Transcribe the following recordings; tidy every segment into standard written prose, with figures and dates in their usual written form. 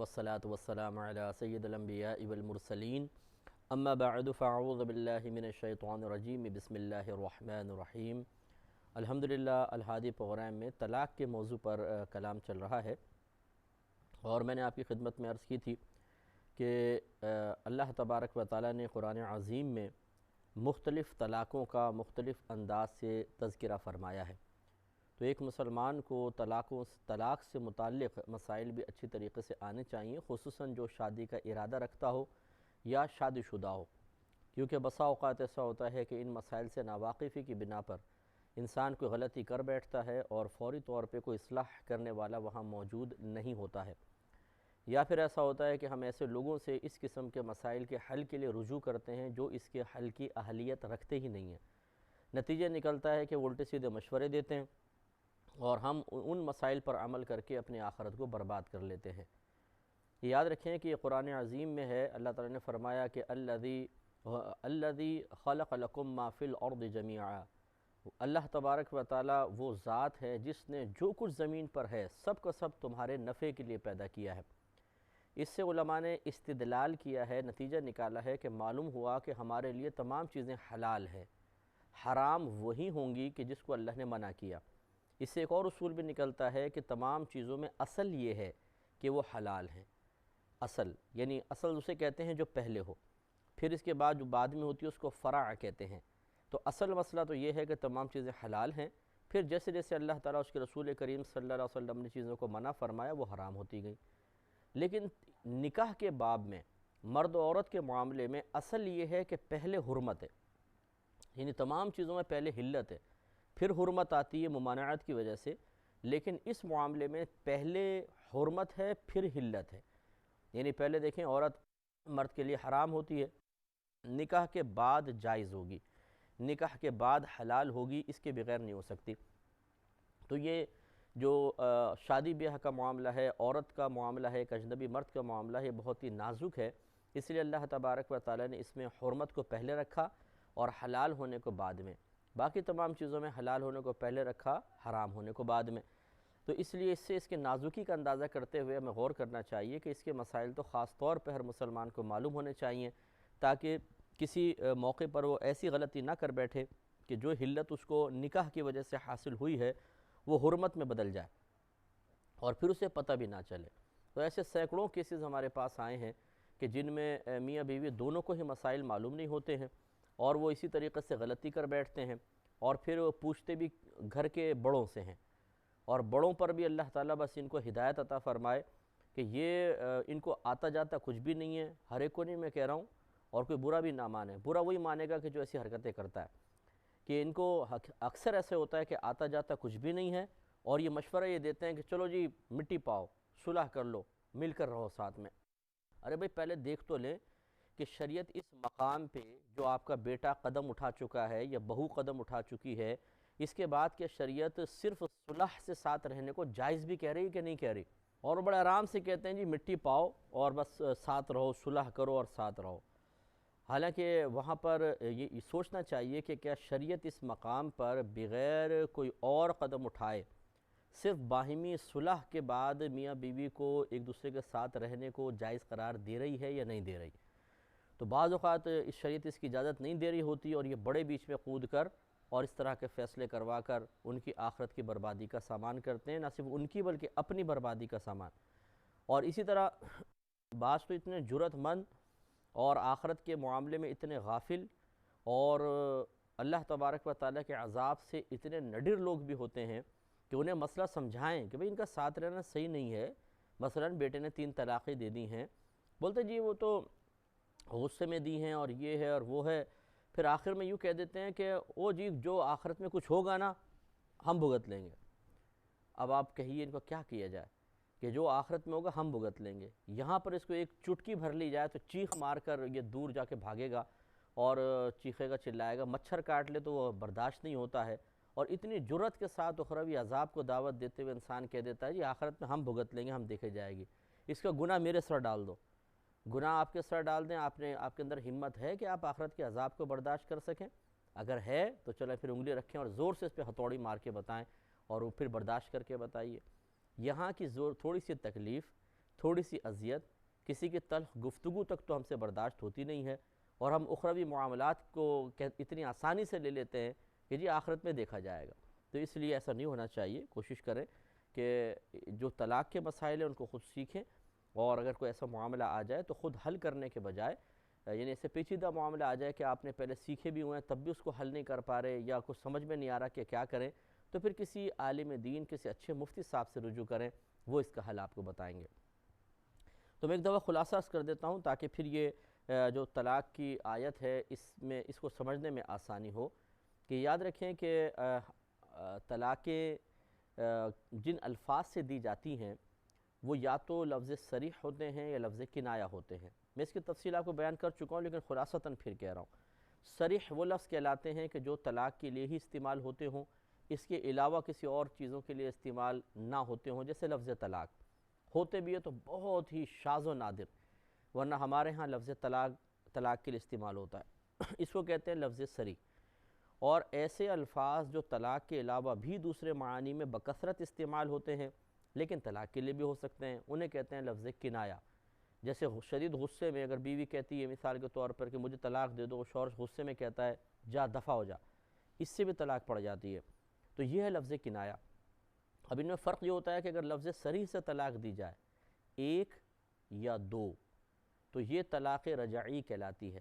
والصلاة والسلام على سید الانبیاء والمرسلین اما بعد فاعوذ باللہ من الشیطان الرجیم بسم اللہ الرحمن الرحیم۔ الحمدللہ الہادی پروگرام میں طلاق کے موضوع پر کلام چل رہا ہے، اور میں نے آپ کی خدمت میں عرض کی تھی کہ اللہ تبارک و تعالیٰ نے قرآن عظیم میں مختلف طلاقوں کا مختلف انداز سے تذکرہ فرمایا ہے، تو ایک مسلمان کو طلاق سے متعلق مسائل بھی اچھی طریقے سے آنے چاہیے، خصوصاً جو شادی کا ارادہ رکھتا ہو یا شادی شدہ ہو، کیونکہ بسا اوقات ایسا ہوتا ہے کہ ان مسائل سے ناواقفی کی بنا پر انسان کوئی غلطی کر بیٹھتا ہے اور فوری طور پہ کوئی اصلاح کرنے والا وہاں موجود نہیں ہوتا ہے، یا پھر ایسا ہوتا ہے کہ ہم ایسے لوگوں سے اس قسم کے مسائل کے حل کے لیے رجوع کرتے ہیں جو اس کے حل کی اہلیت رکھتے ہی نہیں ہیں۔ نتیجہ نکلتا ہے کہ وہ الٹے سیدھے مشورے دیتے ہیں اور ہم ان مسائل پر عمل کر کے اپنی آخرت کو برباد کر لیتے ہیں۔ یاد رکھیں کہ قرآن عظیم میں ہے، اللہ تعالیٰ نے فرمایا کہ الذی خلق لکم ما فی الارض جمیعا، اللہ تبارک و تعالیٰ وہ ذات ہے جس نے جو کچھ زمین پر ہے سب کا سب تمہارے نفع کے لیے پیدا کیا ہے۔ اس سے علماء نے استدلال کیا ہے، نتیجہ نکالا ہے کہ معلوم ہوا کہ ہمارے لیے تمام چیزیں حلال ہیں، حرام وہی ہوں گی کہ جس کو اللہ نے منع کیا۔ اس سے ایک اور اصول بھی نکلتا ہے کہ تمام چیزوں میں اصل یہ ہے کہ وہ حلال ہیں۔ اصل یعنی اصل اسے کہتے ہیں جو پہلے ہو، پھر اس کے بعد جو بعد میں ہوتی ہے اس کو فرع کہتے ہیں۔ تو اصل مسئلہ تو یہ ہے کہ تمام چیزیں حلال ہیں، پھر جیسے جیسے اللہ تعالیٰ اس کے رسول کریم صلی اللہ علیہ وسلم نے چیزوں کو منع فرمایا وہ حرام ہوتی گئیں۔ لیکن نکاح کے باب میں مرد و عورت کے معاملے میں اصل یہ ہے کہ پہلے حرمت ہے، یعنی تمام چیزوں میں پہلے حلت ہے، پھر حرمت آتی ہے ممانعت کی وجہ سے، لیکن اس معاملے میں پہلے حرمت ہے پھر حلت ہے، یعنی پہلے دیکھیں عورت مرد کے لیے حرام ہوتی ہے، نکاح کے بعد جائز ہوگی، نکاح کے بعد حلال ہوگی، اس کے بغیر نہیں ہو سکتی۔ تو یہ جو شادی بیاہ کا معاملہ ہے، عورت کا معاملہ ہے، ایک اجنبی مرد کا معاملہ ہے، بہت ہی نازک ہے، اس لیے اللہ تبارک و تعالیٰ نے اس میں حرمت کو پہلے رکھا اور حلال ہونے کو بعد میں، باقی تمام چیزوں میں حلال ہونے کو پہلے رکھا، حرام ہونے کو بعد میں۔ تو اس لیے اس سے اس کے نازکی کا اندازہ کرتے ہوئے ہمیں غور کرنا چاہیے کہ اس کے مسائل تو خاص طور پہ ہر مسلمان کو معلوم ہونے چاہیے، تاکہ کسی موقع پر وہ ایسی غلطی نہ کر بیٹھے کہ جو حلت اس کو نکاح کی وجہ سے حاصل ہوئی ہے وہ حرمت میں بدل جائے اور پھر اسے پتہ بھی نہ چلے۔ تو ایسے سینکڑوں کیسز ہمارے پاس آئے ہیں کہ جن میں میاں بیوی دونوں کو ہی مسائل معلوم نہیں ہوتے ہیں اور وہ اسی طریقے سے غلطی کر بیٹھتے ہیں، اور پھر وہ پوچھتے بھی گھر کے بڑوں سے ہیں، اور بڑوں پر بھی اللہ تعالیٰ بس ان کو ہدایت عطا فرمائے کہ یہ ان کو آتا جاتا کچھ بھی نہیں ہے، ہر ایک کو نہیں میں کہہ رہا ہوں، اور کوئی برا بھی نہ مانے، برا وہی مانے گا کہ جو ایسی حرکتیں کرتا ہے، کہ ان کو اکثر ایسے ہوتا ہے کہ آتا جاتا کچھ بھی نہیں ہے اور یہ مشورہ یہ دیتے ہیں کہ چلو جی مٹی پاؤ، صلح کر لو، مل کر رہو ساتھ میں۔ ارے بھائی پہلے دیکھ تو لیں کہ شریعت اس مقام پہ جو آپ کا بیٹا قدم اٹھا چکا ہے یا بہو قدم اٹھا چکی ہے، اس کے بعد کہ شریعت صرف صلح سے ساتھ رہنے کو جائز بھی کہہ رہی ہے کہ نہیں کہہ رہی، اور بڑے آرام سے کہتے ہیں جی مٹی پاؤ اور بس ساتھ رہو، صلح کرو اور ساتھ رہو۔ حالانکہ وہاں پر یہ سوچنا چاہیے کہ کیا شریعت اس مقام پر بغیر کوئی اور قدم اٹھائے صرف باہمی صلح کے بعد میاں بیوی کو ایک دوسرے کے ساتھ رہنے کو جائز قرار دے رہی ہے یا نہیں دے رہی؟ تو بعض اوقات اس شریعت اس کی اجازت نہیں دے رہی ہوتی اور یہ بڑے بیچ میں کود کر اور اس طرح کے فیصلے کروا کر ان کی آخرت کی بربادی کا سامان کرتے ہیں، نہ صرف ان کی بلکہ اپنی بربادی کا سامان۔ اور اسی طرح بعض تو اتنے جرأت مند اور آخرت کے معاملے میں اتنے غافل اور اللہ تبارک و تعالیٰ کے عذاب سے اتنے نڈر لوگ بھی ہوتے ہیں کہ انہیں مسئلہ سمجھائیں کہ بھئی ان کا ساتھ رہنا صحیح نہیں ہے، مثلاً بیٹے نے 3 طلاقیں دے دی ہیں، بولتے جی وہ تو غصے میں دی ہیں اور یہ ہے اور وہ ہے، پھر آخر میں یوں کہہ دیتے ہیں کہ او جی جو آخرت میں کچھ ہوگا نا ہم بھگت لیں گے۔ اب آپ کہیے ان کو کیا کیا جائے کہ جو آخرت میں ہوگا ہم بھگت لیں گے، یہاں پر اس کو ایک چٹکی بھر لی جائے تو چیخ مار کر یہ دور جا کے بھاگے گا اور چیخے گا، چلائے گا، مچھر کاٹ لے تو وہ برداشت نہیں ہوتا ہے، اور اتنی جرأت کے ساتھ اخروی عذاب کو دعوت دیتے ہوئے انسان کہہ دیتا ہے جی آخرت میں ہم بھگت لیں گے، ہم دیکھے جائے گی، اس کا گناہ میرے سر ڈال دو۔ گناہ آپ کے سر ڈال دیں، آپ کے اندر ہمت ہے کہ آپ آخرت کے عذاب کو برداشت کر سکیں؟ اگر ہے تو چلیں پھر انگلی رکھیں اور زور سے اس پہ ہتھوڑی مار کے بتائیں اور وہ پھر برداشت کر کے بتائیے۔ یہاں کی تھوڑی سی تکلیف تھوڑی سی اذیت، کسی کی تلخ گفتگو تک تو ہم سے برداشت ہوتی نہیں ہے، اور ہم اخروی معاملات کو اتنی آسانی سے لے لیتے ہیں کہ جی آخرت میں دیکھا جائے گا۔ تو اس لیے ایسا نہیں ہونا چاہیے، کوشش کریں کہ جو طلاق کے مسائل ہیں ان کو خود سیکھیں، اور اگر کوئی ایسا معاملہ آ جائے تو خود حل کرنے کے بجائے، یعنی ایسے پیچیدہ معاملہ آ جائے کہ آپ نے پہلے سیکھے بھی ہوئے ہیں تب بھی اس کو حل نہیں کر پا رہے، یا کچھ سمجھ میں نہیں آ رہا کہ کیا کریں، تو پھر کسی عالم دین، کسی اچھے مفتی صاحب سے رجوع کریں، وہ اس کا حل آپ کو بتائیں گے۔ تو میں ایک دفعہ خلاصہ کر دیتا ہوں تاکہ پھر یہ جو طلاق کی آیت ہے اس کو سمجھنے میں آسانی ہو، کہ یاد رکھیں کہ طلاقیں جن الفاظ سے دی جاتی ہیں وہ یا تو لفظ صریح ہوتے ہیں یا لفظ کنایہ ہوتے ہیں۔ میں اس کی تفصیل آپ کو بیان کر چکا ہوں، لیکن خلاصتاً پھر کہہ رہا ہوں۔ صریح وہ لفظ کہلاتے ہیں کہ جو طلاق کے لیے ہی استعمال ہوتے ہوں، اس کے علاوہ کسی اور چیزوں کے لیے استعمال نہ ہوتے ہوں، جیسے لفظ طلاق ہوتے بھی ہے تو بہت ہی شاذ و نادر، ورنہ ہمارے ہاں لفظ طلاق کے لیے استعمال ہوتا ہے، اس کو کہتے ہیں لفظ صریح۔ اور ایسے الفاظ جو طلاق کے علاوہ بھی دوسرے معانی میں بکثرت استعمال ہوتے ہیں لیکن طلاق کے لیے بھی ہو سکتے ہیں، انہیں کہتے ہیں لفظ کنایہ۔ جیسے شدید غصے میں اگر بیوی کہتی ہے مثال کے طور پر کہ مجھے طلاق دے دو، شوہر غصے میں کہتا ہے جا دفع ہو جا، اس سے بھی طلاق پڑ جاتی ہے، تو یہ ہے لفظ کنایہ۔ اب ان میں فرق یہ ہوتا ہے کہ اگر لفظ صریح سے طلاق دی جائے ایک یا دو تو یہ طلاق رجعی کہلاتی ہے۔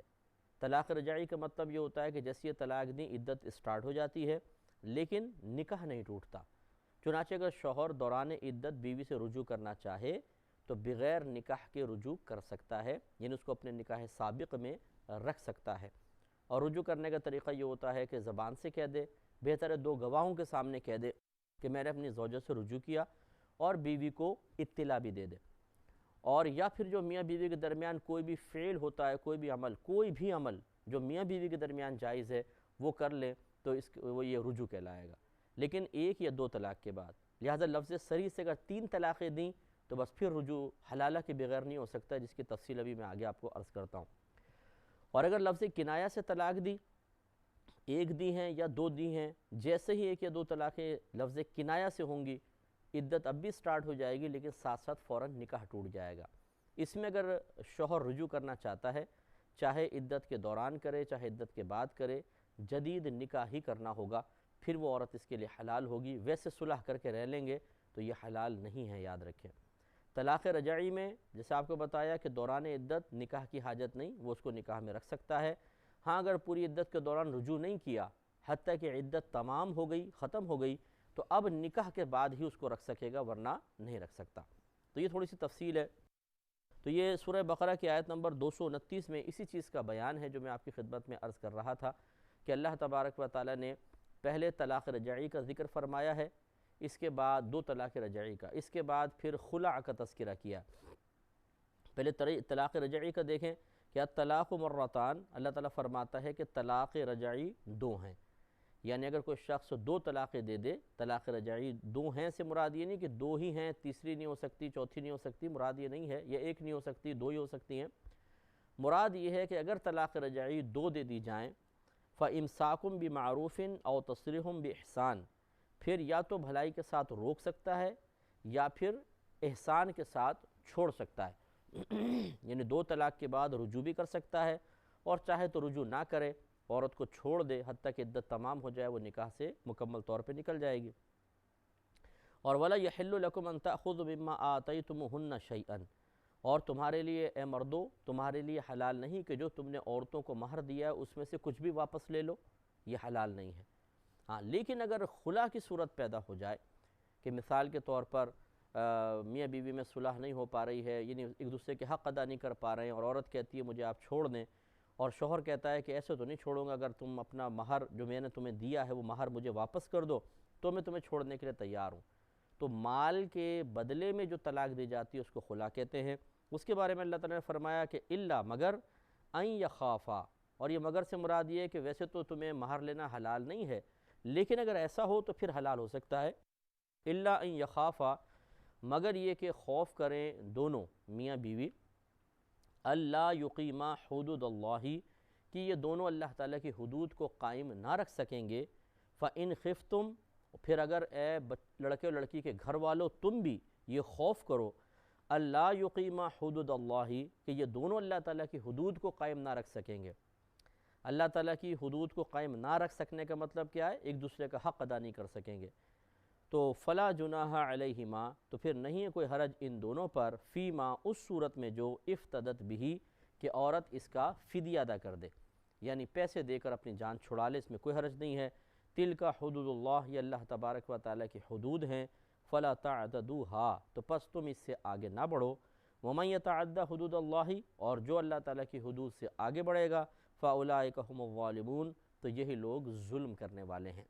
طلاق رجعی کا مطلب یہ ہوتا ہے کہ جیسے یہ طلاق دی عدت اسٹارٹ ہو جاتی ہے لیکن نکاح نہیں ٹوٹتا، چنانچہ اگر شوہر دوران عدت بیوی سے رجوع کرنا چاہے تو بغیر نکاح کے رجوع کر سکتا ہے، یعنی اس کو اپنے نکاح سابق میں رکھ سکتا ہے۔ اور رجوع کرنے کا طریقہ یہ ہوتا ہے کہ زبان سے کہہ دے، بہتر ہے دو گواہوں کے سامنے کہہ دے کہ میں نے اپنی زوجہ سے رجوع کیا، اور بیوی کو اطلاع بھی دے دے۔ اور یا پھر جو میاں بیوی کے درمیان کوئی بھی فعل ہوتا ہے، کوئی بھی عمل جو میاں بیوی کے درمیان جائز ہے وہ کر لے تو وہ یہ رجوع کہلائے گا، لیکن ایک یا دو طلاق کے بعد۔ لہذا لفظ صریح سے اگر 3 طلاقیں دیں تو بس پھر رجوع حلالہ کے بغیر نہیں ہو سکتا، جس کی تفصیل ابھی میں آگے آپ کو عرض کرتا ہوں۔ اور اگر لفظ کنایہ سے طلاق دی، ایک دی ہیں یا دو دی ہیں، جیسے ہی ایک یا دو طلاقیں لفظ کنایہ سے ہوں گی، عدت اب بھی سٹارٹ ہو جائے گی لیکن ساتھ ساتھ فوراً نکاح ٹوٹ جائے گا۔ اس میں اگر شوہر رجوع کرنا چاہتا ہے، چاہے عدت کے دوران کرے چاہے عدت کے بعد کرے، جدید نکاح ہی کرنا ہوگا، پھر وہ عورت اس کے لیے حلال ہوگی۔ ویسے صلح کر کے رہ لیں گے تو یہ حلال نہیں ہے، یاد رکھیں۔ طلاق رجعی میں جیسے آپ کو بتایا کہ دوران عدت نکاح کی حاجت نہیں، وہ اس کو نکاح میں رکھ سکتا ہے۔ ہاں اگر پوری عدت کے دوران رجوع نہیں کیا، حتیٰ کہ عدت تمام ہو گئی، ختم ہو گئی، تو اب نکاح کے بعد ہی اس کو رکھ سکے گا، ورنہ نہیں رکھ سکتا۔ تو یہ تھوڑی سی تفصیل ہے۔ تو یہ سورہ بقرہ کی آیت نمبر 229 میں اسی چیز کا بیان ہے جو میں آپ کی خدمت میں عرض کر رہا تھا کہ اللہ تبارک و تعالیٰ نے پہلے طلاق رجعی کا ذکر فرمایا ہے، اس کے بعد 2 طلاق رجعی کا، اس کے بعد پھر خلع کا تذکرہ کیا۔ پہلے طلاق رجعی کا دیکھیں کہ الطلاق مرتان، اللہ تعالیٰ فرماتا ہے کہ طلاق رجعی 2 ہیں، یعنی اگر کوئی شخص 2 طلاقیں دے دے، طلاق رجعی 2 ہیں سے مراد یہ نہیں کہ 2 ہی ہیں، تیسری نہیں ہو سکتی، چوتھی نہیں ہو سکتی، مراد یہ نہیں ہے، یا 1 نہیں ہو سکتی، 2 ہی ہو سکتی ہیں۔ مراد یہ ہے کہ اگر طلاق رجعی 2 دے دی جائیں، فَإِمْسَاكٌ بِمَعْرُوفٍ أَوْ تَصْرِيحٌ بِإِحْسَانٍ، پھر یا تو بھلائی کے ساتھ روک سکتا ہے یا پھر احسان کے ساتھ چھوڑ سکتا ہے، یعنی 2 طلاق کے بعد رجوع بھی کر سکتا ہے، اور چاہے تو رجوع نہ کرے، عورت کو چھوڑ دے حتیٰ کہ عدت تمام ہو جائے، وہ نکاح سے مکمل طور پہ نکل جائے گی۔ اور وَلَا يَحِلُّ لَكُمْ أَن تَأْخُذُوا مِمَّا آتَيْتُمُوهُنَّ شَيْئًا، اور تمہارے لیے اے مردو، تمہارے لیے حلال نہیں کہ جو تم نے عورتوں کو مہر دیا ہے اس میں سے کچھ بھی واپس لے لو، یہ حلال نہیں ہے۔ ہاں لیکن اگر خلا کی صورت پیدا ہو جائے کہ مثال کے طور پر میاں بیوی میں صلح نہیں ہو پا رہی ہے، یعنی ایک دوسرے کے حق ادا نہیں کر پا رہے ہیں، اور عورت کہتی ہے مجھے آپ چھوڑ دیں، اور شوہر کہتا ہے کہ ایسے تو نہیں چھوڑوں گا، اگر تم اپنا مہر جو میں نے تمہیں دیا ہے وہ مہر مجھے واپس کر دو تو میں تمہیں چھوڑنے کے لیے تیار ہوں، تو مال کے بدلے میں جو طلاق دی جاتی ہے اس کو خلا کہتے ہیں۔ اس کے بارے میں اللہ تعالیٰ نے فرمایا کہ الا مگر ان یخافا، اور یہ مگر سے مراد یہ ہے کہ ویسے تو تمہیں مہر لینا حلال نہیں ہے لیکن اگر ایسا ہو تو پھر حلال ہو سکتا ہے۔ الا ان یخافا، مگر یہ کہ خوف کریں دونوں میاں بیوی، اللہ یقیما حدود اللہ، کہ یہ دونوں اللہ تعالیٰ کی حدود کو قائم نہ رکھ سکیں گے، فَإِنْ خِفْتُمْ، پھر اگر اے لڑکے اور لڑکی کے گھر والوں تم بھی یہ خوف کرو، اللہ یقیما حدود اللہ، کہ یہ دونوں اللہ تعالیٰ کی حدود کو قائم نہ رکھ سکیں گے۔ اللہ تعالیٰ کی حدود کو قائم نہ رکھ سکنے کا مطلب کیا ہے؟ ایک دوسرے کا حق ادا نہیں کر سکیں گے۔ تو فلا جناح علیہما، تو پھر نہیں ہے کوئی حرج ان دونوں پر، فیما، اس صورت میں جو افتدت بھی، کہ عورت اس کا فدیہ ادا کر دے، یعنی پیسے دے کر اپنی جان چھڑا لے، اس میں کوئی حرج نہیں ہے۔ تلک حدود اللہ، یہ اللہ تبارک و تعالیٰ کی حدود ہیں، فلا تعتدوها، تو پس تم اس سے آگے نہ بڑھو۔ ومن یتعدی حدود اللہ، اور جو اللہ تعالیٰ کی حدود سے آگے بڑھے گا، فاولئک هم الظالمون، تو یہی لوگ ظلم کرنے والے ہیں۔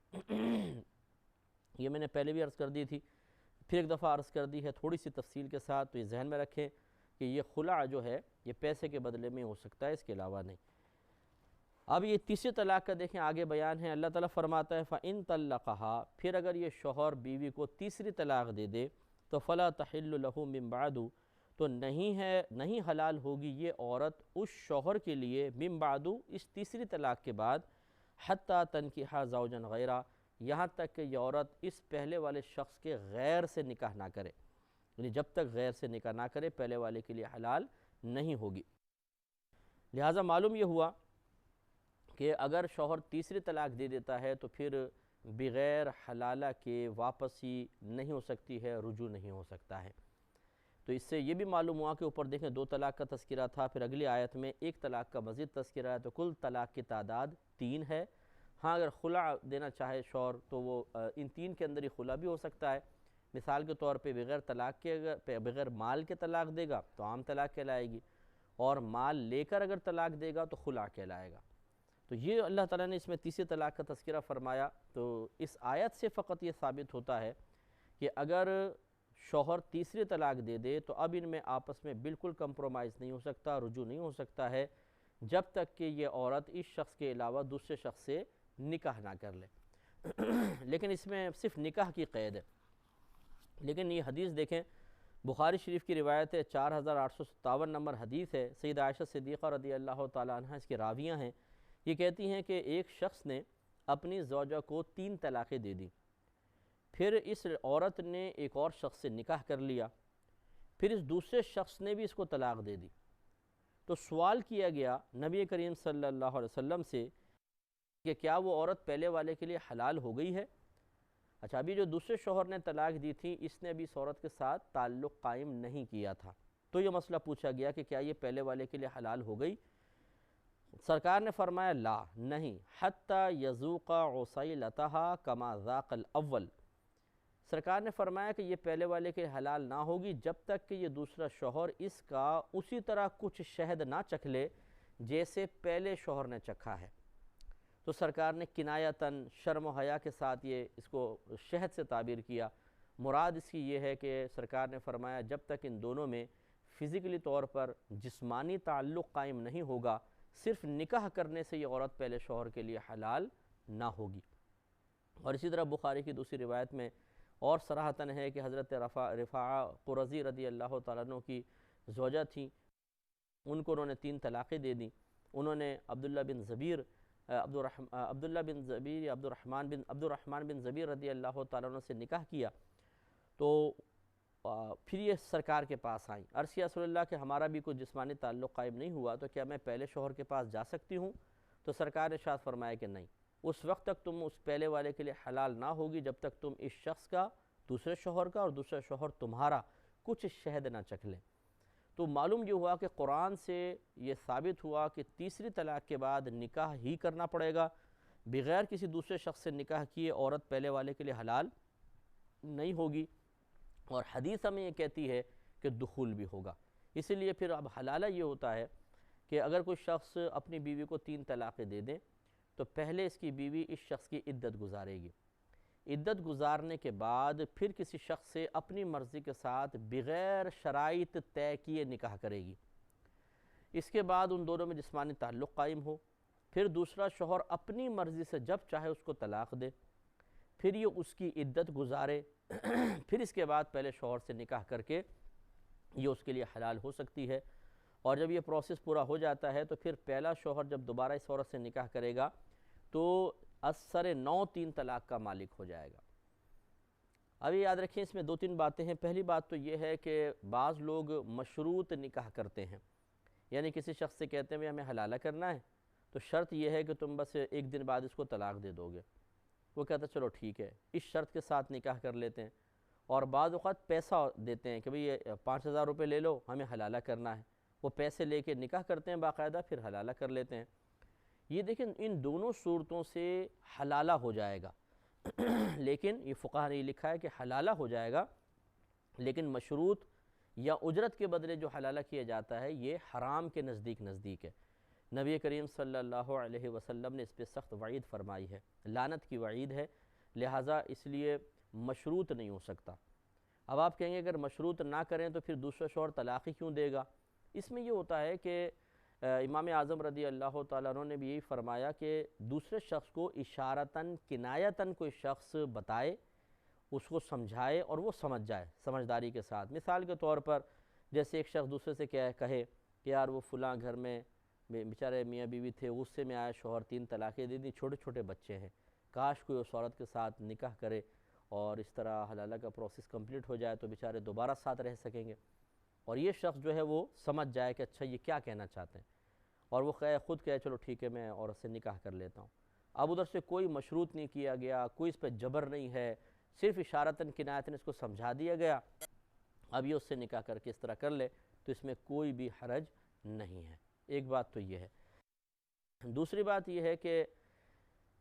یہ میں نے پہلے بھی عرض کر دی تھی، پھر ایک دفعہ عرض کر دی ہے تھوڑی سی تفصیل کے ساتھ، تو یہ ذہن میں رکھیں کہ یہ خلع جو ہے یہ پیسے کے بدلے میں ہو سکتا ہے، اس کے علاوہ نہیں۔ اب یہ تیسری طلاق کا دیکھیں آگے بیان ہے، اللہ تعالیٰ فرماتا ہے فَإِن طَلَّقَهَا، پھر اگر یہ شوہر بیوی کو تیسری طلاق دے دے تو فَلَا تَحِلُّ لَهُ مِن بَعْدُ، تو نہیں حلال ہوگی یہ عورت اس شوہر کے لیے، من بعد، اس تیسری طلاق کے بعد، حتیٰ تنکحا زوجا غیرہ، یہاں تک کہ یہ عورت اس پہلے والے شخص کے غیر سے نکاح نہ کرے، یعنی جب تک غیر سے نکاح نہ کرے پہلے والے کے لیے حلال نہیں ہوگی۔ لہٰذا معلوم یہ ہوا کہ اگر شوہر تیسری طلاق دے دیتا ہے تو پھر بغیر حلالہ کے واپسی نہیں ہو سکتی ہے، رجوع نہیں ہو سکتا ہے۔ تو اس سے یہ بھی معلوم ہوا کہ اوپر دیکھیں 2 طلاق کا تذکرہ تھا، پھر اگلی آیت میں 1 طلاق کا مزید تذکرہ ہے، تو کل طلاق کی تعداد 3 ہے۔ ہاں اگر خلع دینا چاہے شوہر تو وہ ان 3 کے اندر ہی خلع بھی ہو سکتا ہے۔ مثال کے طور پہ بغیر طلاق کے، بغیر مال کے طلاق دے گا تو عام طلاق کہلائے گی، اور مال لے کر اگر طلاق دے گا تو خلع کہلائے گا۔ تو یہ اللہ تعالیٰ نے اس میں تیسری طلاق کا تذکرہ فرمایا، تو اس آیت سے فقط یہ ثابت ہوتا ہے کہ اگر شوہر تیسری طلاق دے دے تو اب ان میں آپس میں بالکل کمپرومائز نہیں ہو سکتا، رجوع نہیں ہو سکتا ہے، جب تک کہ یہ عورت اس شخص کے علاوہ دوسرے شخص سے نکاح نہ کر لے۔ لیکن اس میں صرف نکاح کی قید ہے۔ لیکن یہ حدیث دیکھیں، بخاری شریف کی روایت ہے، 4857 نمبر حدیث ہے، سیدہ عائشہ صدیقہ رضی اللہ تعالیٰ عنہ اس کی راویہ ہیں، یہ کہتی ہیں کہ ایک شخص نے اپنی زوجہ کو 3 طلاقیں دے دیں، پھر اس عورت نے ایک اور شخص سے نکاح کر لیا، پھر اس دوسرے شخص نے بھی اس کو طلاق دے دی۔ تو سوال کیا گیا نبی کریم صلی اللہ علیہ وسلم سے کہ کیا وہ عورت پہلے والے کے لیے حلال ہو گئی ہے؟ اچھا، ابھی جو دوسرے شوہر نے طلاق دی تھی اس نے ابھی اس عورت کے ساتھ تعلق قائم نہیں کیا تھا، تو یہ مسئلہ پوچھا گیا کہ کیا یہ پہلے والے کے لیے حلال ہو گئی؟ سرکار نے فرمایا لا، نہیں، حتی یذوق عصیلتہا کما ذاق الاول، سرکار نے فرمایا کہ یہ پہلے والے کے حلال نہ ہوگی جب تک کہ یہ دوسرا شوہر اس کا اسی طرح کچھ شہد نہ چکھ لے جیسے پہلے شوہر نے چکھا ہے۔ تو سرکار نے کنایتاً شرم و حیا کے ساتھ یہ اس کو شہد سے تعبیر کیا، مراد اس کی یہ ہے کہ سرکار نے فرمایا جب تک ان دونوں میں فزیکلی طور پر جسمانی تعلق قائم نہیں ہوگا، صرف نکاح کرنے سے یہ عورت پہلے شوہر کے لیے حلال نہ ہوگی۔ اور اسی طرح بخاری کی دوسری روایت میں اور صراحتاً ہے کہ حضرت رفاعہ قرظی رضی اللہ تعالیٰ عنہ کی زوجہ تھیں، ان کو انہوں نے 3 طلاقیں دے دیں۔ انہوں نے عبداللہ بن زبیر یا عبد الرحمن بن زبیر رضی اللہ تعالیٰ عنہ سے نکاح کیا، تو پھر یہ سرکار کے پاس آئیں، عرض کیا رسول اللہ کہ ہمارا بھی کوئی جسمانی تعلق قائم نہیں ہوا تو کیا میں پہلے شوہر کے پاس جا سکتی ہوں؟ تو سرکار نے ارشاد فرمایا کہ نہیں، اس وقت تک تم اس پہلے والے کے لیے حلال نہ ہوگی جب تک تم اس شخص کا، دوسرے شوہر کا، اور دوسرا شوہر تمہارا کچھ شہد نہ چکھ لیں۔ تو معلوم یہ ہوا کہ قرآن سے یہ ثابت ہوا کہ تیسری طلاق کے بعد نکاح ہی کرنا پڑے گا، بغیر کسی دوسرے شخص سے نکاح کیے عورت پہلے والے کے لیے حلال نہیں ہوگی، اور حدیث ہمیں یہ کہتی ہے کہ دخول بھی ہوگا۔ اسی لیے پھر اب حلالہ یہ ہوتا ہے کہ اگر کوئی شخص اپنی بیوی کو 3 طلاقیں دے دیں تو پہلے اس کی بیوی اس شخص کی عدت گزارے گی، عدت گزارنے کے بعد پھر کسی شخص سے اپنی مرضی کے ساتھ بغیر شرائط طے کیے نکاح کرے گی، اس کے بعد ان دونوں میں جسمانی تعلق قائم ہو، پھر دوسرا شوہر اپنی مرضی سے جب چاہے اس کو طلاق دے، پھر یہ اس کی عدت گزارے، پھر اس کے بعد پہلے شوہر سے نکاح کر کے یہ اس کے لیے حلال ہو سکتی ہے۔ اور جب یہ پروسیس پورا ہو جاتا ہے تو پھر پہلا شوہر جب دوبارہ اس عورت سے نکاح کرے گا تو اثر 9 3 طلاق کا مالک ہو جائے گا۔ ابھی یاد رکھیں اس میں دو تین باتیں ہیں۔ پہلی بات تو یہ ہے کہ بعض لوگ مشروط نکاح کرتے ہیں، یعنی کسی شخص سے کہتے ہیں ہمیں حلالہ کرنا ہے، تو شرط یہ ہے کہ تم بس ایک دن بعد اس کو طلاق دے دو گے۔ وہ کہتا ہے چلو ٹھیک ہے، اس شرط کے ساتھ نکاح کر لیتے ہیں۔ اور بعض اوقات پیسہ دیتے ہیں کہ بھئی یہ 5,000 روپے لے لو، ہمیں حلالہ کرنا ہے، وہ پیسے لے کے نکاح کرتے ہیں باقاعدہ، پھر حلالہ کر لیتے ہیں۔ یہ دیکھیں ان دونوں صورتوں سے حلالہ ہو جائے گا لیکن یہ فقہ نے لکھا ہے کہ حلالہ ہو جائے گا، لیکن مشروط یا اجرت کے بدلے جو حلالہ کیا جاتا ہے یہ حرام کے نزدیک ہے۔ نبی کریم صلی اللہ علیہ وسلم نے اس پہ سخت وعید فرمائی ہے، لعنت کی وعید ہے، لہٰذا اس لیے مشروط نہیں ہو سکتا۔ اب آپ کہیں گے اگر مشروط نہ کریں تو پھر دوسرا شوہر طلاق ہی کیوں دے گا؟ اس میں یہ ہوتا ہے کہ امام اعظم رضی اللہ تعالیٰ عنہ نے بھی یہی فرمایا کہ دوسرے شخص کو اشارتاً کنایتاً کوئی شخص بتائے، اس کو سمجھائے اور وہ سمجھ جائے سمجھداری کے ساتھ۔ مثال کے طور پر جیسے ایک شخص دوسرے سے کہے کہ یار وہ فلاں گھر میں بیچارے میاں بیوی تھے، غصے میں آیا شوہر 3 طلاقیں دے دی، چھوٹے چھوٹے بچے ہیں، کاش کوئی اس عورت کے ساتھ نکاح کرے اور اس طرح حلالہ کا پروسیس کمپلیٹ ہو جائے تو بیچارے دوبارہ ساتھ رہ سکیں گے، اور یہ شخص جو ہے وہ سمجھ جائے کہ اچھا یہ کیا کہنا چاہتے ہیں، اور وہ خود کہے چلو ٹھیک ہے میں عورت سے نکاح کر لیتا ہوں۔ اب ادھر سے کوئی مشروط نہیں کیا گیا، کوئی اس پہ جبر نہیں ہے، صرف اشارتاً کنایتاً اس کو سمجھا دیا گیا، اب یہ اس سے نکاح کر کے اس طرح کر لے تو اس میں کوئی بھی حرج نہیں ہے۔ ایک بات تو یہ ہے۔ دوسری بات یہ ہے کہ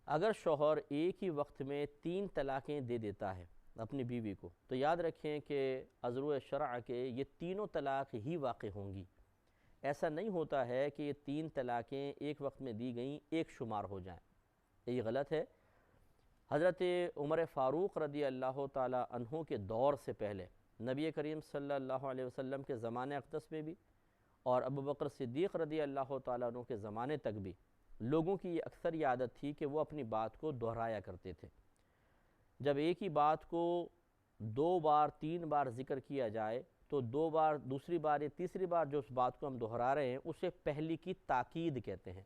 اگر شوہر ایک ہی وقت میں 3 طلاقیں دے دیتا ہے اپنی بیوی کو، تو یاد رکھیں کہ ازروع شرع کے یہ تینوں طلاق ہی واقع ہوں گی۔ ایسا نہیں ہوتا ہے کہ یہ 3 طلاقیں ایک وقت میں دی گئیں ایک شمار ہو جائیں، یہ غلط ہے۔ حضرت عمر فاروق رضی اللہ تعالی عنہ کے دور سے پہلے، نبی کریم صلی اللہ علیہ وسلم کے زمانے اقدس میں بھی اور ابو بکر صدیق رضی اللہ تعالیٰ عنہ کے زمانے تک بھی لوگوں کی یہ اکثر یہ عادت تھی کہ وہ اپنی بات کو دہرایا کرتے تھے۔ جب ایک ہی بات کو 2 بار 3 بار ذکر کیا جائے تو 2 بار دوسری بار یا تیسری بار جو اس بات کو ہم دہرا رہے ہیں اسے پہلی کی تاکید کہتے ہیں،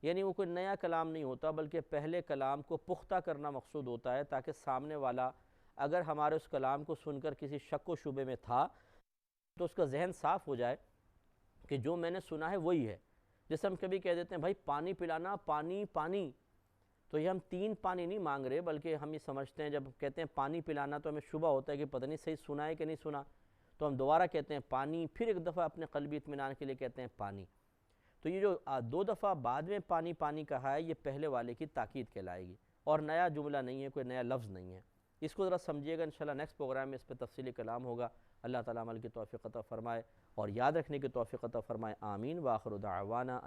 یعنی وہ کوئی نیا کلام نہیں ہوتا بلکہ پہلے کلام کو پختہ کرنا مقصود ہوتا ہے تاکہ سامنے والا اگر ہمارے اس کلام کو سن کر کسی شک و شبے میں تھا تو اس کا ذہن صاف ہو جائے کہ جو میں نے سنا ہے وہی ہے۔ جیسے ہم کبھی کہہ دیتے ہیں بھائی پانی پلانا، پانی پانی، تو یہ ہم 3 پانی نہیں مانگ رہے بلکہ ہم یہ سمجھتے ہیں جب کہتے ہیں پانی پلانا تو ہمیں شبہ ہوتا ہے کہ پتہ نہیں صحیح سنا ہے کہ نہیں سنا، تو ہم دوبارہ کہتے ہیں پانی، پھر ایک دفعہ اپنے قلبی اطمینان کے لیے کہتے ہیں پانی۔ تو یہ جو 2 دفعہ بعد میں پانی پانی کہا ہے یہ پہلے والے کی تاکید کہلائے گی اور نیا جملہ نہیں ہے، کوئی نیا لفظ نہیں ہے۔ اس کو ذرا سمجھیے گا، انشاءاللہ نیکسٹ پروگرام میں اس پہ تفصیلی کلام ہوگا۔ اللہ تعالیٰ عمل کی توفیق عطا فرمائے اور یاد رکھنے کی توفیق عطا فرمائے، آمین۔ وآخر دعوانا